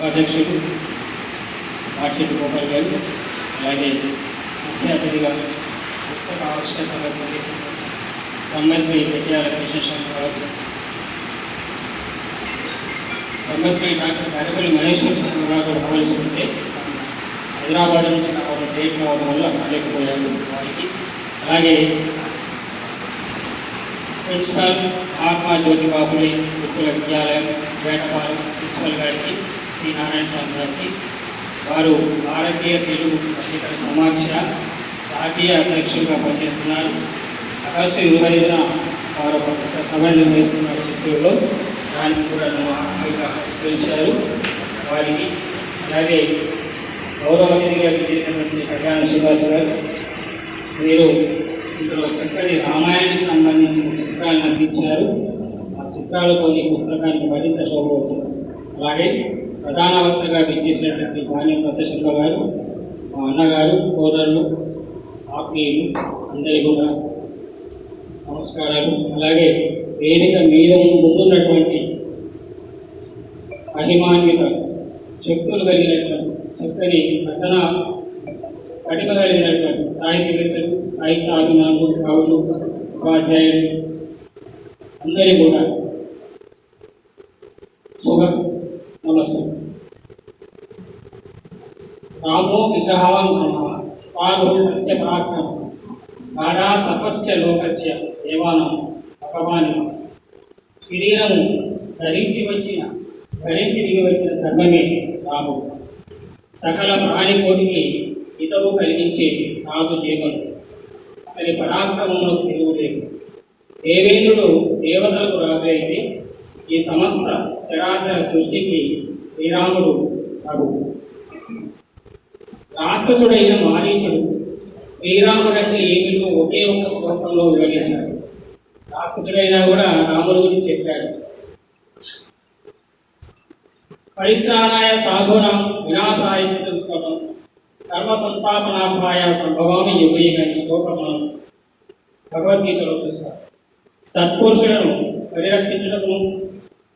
అధ్యక్షుడు మార్చెట్టు గోపాల్ గారు, అలాగే ముఖ్య అతిథిగా పుస్తక ఆవిష్కరణ చేసిన బ్రహ్మశ్రీ పెట్యాల కృష్ణశంకర్ గారు, బ్రహ్మశ్రీ డాక్టర్ కరిపల్లి మహేశ్వర శంకర్ గారు రావాల్సి ఉంటే హైదరాబాద్ నుంచి నాకు డేట్ రావడం వల్ల రాలేకపోయారు వారికి. అలాగే ప్రిన్సిపల్ ఆత్మా జ్యోతిబాబుని గురుకుల విద్యాలయం వేటపాలెం ప్రిన్సిపల్ గారికి, శ్రీ నారాయణ స్వామి గారికి, వారు భారతీయ తెలుగు పండితుల సమాక్ష జాతీయ అధ్యక్షులుగా పనిచేస్తున్నారు. ఆగస్టు 25న వారు ఒక సభ నిర్వహిస్తున్నారు చిత్తూరులో. దానికి కూడా పిలిచారు వారికి. అలాగే గౌరవ అతిథిగా చేసినటువంటి కళ్యాణ శ్రీనివాస్ గారు, మీరు ఇందులో చక్కటి రామాయణానికి సంబంధించిన చిత్రాలను అందించారు. ఆ చిత్రాలతో ఈ పుస్తకానికి మరింత శోభ వచ్చింది. అలాగే ప్రధాన వక్తగా విచ్చేసినటువంటి భాన్యం ప్రత్యశుల గారు, మా అన్నగారు, సోదరులు, ఆత్మీయులు అందరికీ కూడా నమస్కారాలు. అలాగే వేదిక మీద ముందున్నటువంటి మహిమాన్విత శక్తులు కలిగినటువంటి చక్కని రచన పటిమ కలిగినటువంటి సాహిత్యవేత్తలు, సాహిత్యాభిమానులు, కవులు, ఉపాధ్యాయులు అందరికీ కూడా శుభ నమస్కారం. రామో విగ్రహాన్ సాధు సత్యపరాక్రమ గాఢా సపస్య లోకస్య దేవానం భగవాని. శరీరము ధరించి దిగి వచ్చిన ధర్మమే రాముడు. సకల ప్రాణికోటికి హితవు కలిగించే సాధు జీవనం. అతని పరాక్రమంలో తిరుగులేదు. దేవేంద్రుడు దేవతలకు రాజు అయితే ఈ సమస్త చరాచర సృష్టికి శ్రీరాముడు ప్రభు. రాక్షసుడైన మారీచుడు శ్రీరాముడంటే ఏమిటో ఒకే ఒక్క శ్లోకంలో వివరించాడు. రాక్షసుడైనా కూడా రాముడు గురించి చెప్పాడు. పరిత్రాణాయ సాధూనాం వినాశాయ తెలుసుకోవడం, కర్మ సంస్థాపనాభాయ సంభవామి యుగయుగ శ్లోకమును భగవద్గీతలో చూశారు. సత్పురుషులను పరిరక్షించడమును,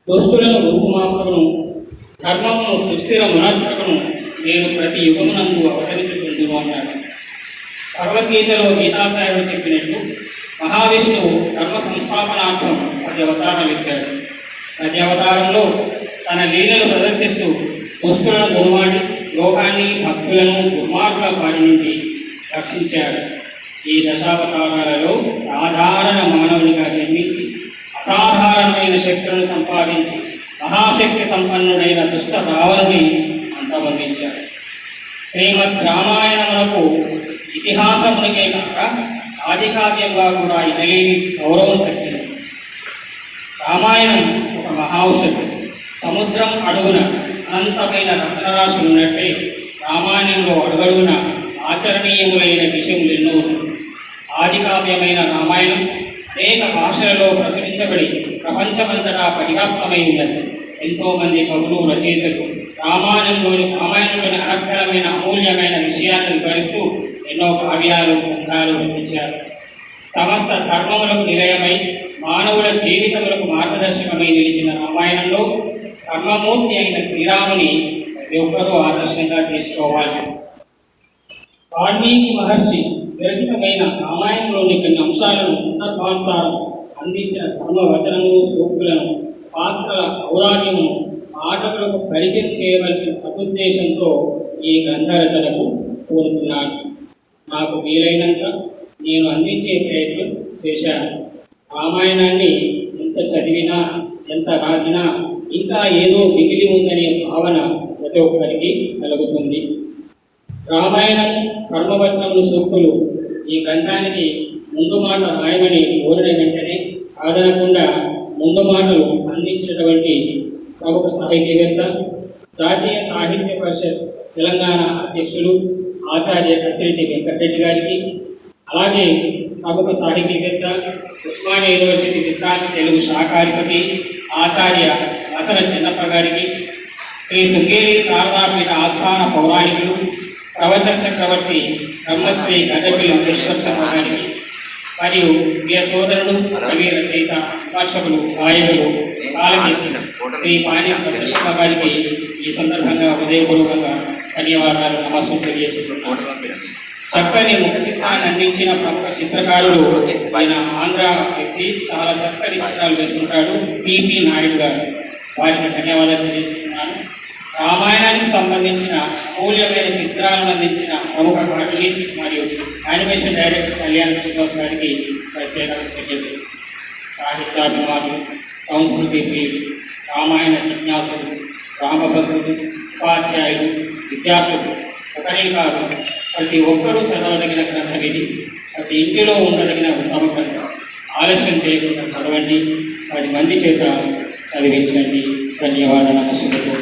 దుష్టులను రూపుమాపడమును, ధర్మమును సృష్టిల మునర్చడమును నేను ప్రతి యుగమునందు అవతరించుకుంటున్నాను అన్నాడు. భగవద్గీతలో గీతాచార్యుడు చెప్పినట్టు మహావిష్ణువు ధర్మ సంస్థాపనార్థం 10 అవతారాలు ఎత్తాడు. ప్రతి అవతారంలో తన లీలలు ప్రదర్శిస్తూ దుష్టులను గుణమాడి లోకాన్ని, భక్తులను దుర్మార్గుల బారి నుండి రక్షించాడు. ఈ దశావతారాలలో సాధారణ మానవునిగా జన్మించి అసాధారణమైన శక్తులను సంపాదించి మహాశక్తి సంపన్నుడైన దుష్ట రావణుని అంతమొందించాడు. శ్రీమద్ రామాయణమునకు ఇతిహాసమునికే కాక ఆదికావ్యంగా కూడా ఇనలేని గౌరవం దక్కింది. రామాయణం ఒక మహాఔషధం. సముద్రం అడుగున అనంతమైన రత్నరాశులు ఉన్నట్లే రామాయణంలో అడుగడుగున ఆచరణీయములైన విషయములు ఎన్నో ఉన్నాయి. ఆదికావ్యమైన రామాయణం అనేక భాషలలో ప్రచురించబడి ప్రపంచమంతటా పరివ్యాప్తమై ఉన్నది. ఎంతోమంది కవులు, రచయితలు రామాయణంలోని అనర్గళమైన అమూల్యమైన విషయాలను వివరిస్తూ ఎన్నో కావ్యాలు, గ్రంథాలు రచించారు. సమస్త ధర్మములకు నిలయమై మానవుల జీవితములకు మార్గదర్శకమై నిలిచిన రామాయణంలో కర్మమూర్తి అయిన శ్రీరాముని ప్రతి ఒక్కరూ ఆదర్శంగా తీసుకోవాలి. వాల్మీకి మహర్షి విరచితమైన రామాయణంలోని కొన్ని అంశాలను సందర్భానుసారం అందించిన ధర్మవచనములు, సూక్తులను, పాత్రల ఔదార్యమును పాఠకులకు పరిచయం చేయవలసిన సదుద్దేశంతో ఈ గ్రంథ రచనకు కోరుతున్నాను. నాకు వీలైనంత నేను అందించే ప్రయత్నం చేశాను. రామాయణాన్ని ఎంత చదివినా, ఎంత రాసినా ఇంకా ఏదో మిగిలి ఉందనే భావన ప్రతి ఒక్కరికి కలుగుతుంది. రామాయణం, కర్మవచనములు, సూక్తులు ఈ గ్రంథానికి ముందు మాట రాయమని కోరిన వెంటనే కాదనకుండా ముందు మాటలు అందించినటువంటి ప్రముఖ సాహితీవేత్త, జాతీయ సాహిత్య పరిషత్ తెలంగాణ అధ్యక్షులు ఆచార్య కసిరెడ్డి వెంకటరెడ్డి గారికి, అలాగే ప్రముఖ సాహితీవేత్త, ఉస్మానియా యూనివర్సిటీ విశ్రాంతి తెలుగు శాఖాధిపతి ఆచార్య వసల చెన్నప్ప గారికి, శ్రీ శృంగేరి శారదాపీఠ ఆస్థాన పౌరాణికులు, ప్రవచన చక్రవర్తి బ్రహ్మశ్రీ గజపిల్ల విశ్వశర్మ గారికి, మరియు ప్రియ సోదరుడు, కవి, రచయిత, విమర్శకులు, గాయకులు, కాలకేసి శ్రీ పాణి ప్రతిష్ఠ గారికి ఈ సందర్భంగా హృదయపూర్వకంగా ధన్యవాదాలు నమస్కారం తెలియజేస్తున్నాను. చక్కని ముఖ చిత్రాన్ని అందించిన ప్రముఖ చిత్రకారుడు ఆయన ఆంధ్ర వ్యక్తి, చాలా చక్కని చిత్రాలు వేసుకుంటాడు, పిపి నాయుడు గారు. వారికి ధన్యవాదాలు తెలియజేస్తున్నాను. రామాయణానికి సంబంధించిన మూల్యమైన చిత్రాలను అందించిన ప్రముఖ కార్టూనిస్ట్ మరియు యానిమేషన్ డైరెక్టర్ కళ్యాణ్ శ్రీనివాస్ గారికి ప్రత్యేక కృతజ్ఞతలు. సాహిత్యాభిమానులు, సంస్కృతి ప్రియులు, రామాయణ జిజ్ఞాసులు, రామభక్తులు, ఉపాధ్యాయులు, విద్యార్థులు ఒకరే కాదు, ప్రతి ఒక్కరూ చదవదగిన గ్రంథం ఇది. ప్రతి ఇంటిలో ఉండదగిన ఉత్తమ గ్రంథం. ఆలస్యం చేయకుండా చదవండి, 10 మంది చేత చదివించండి. ధన్యవాదాలు. నమస్కారం.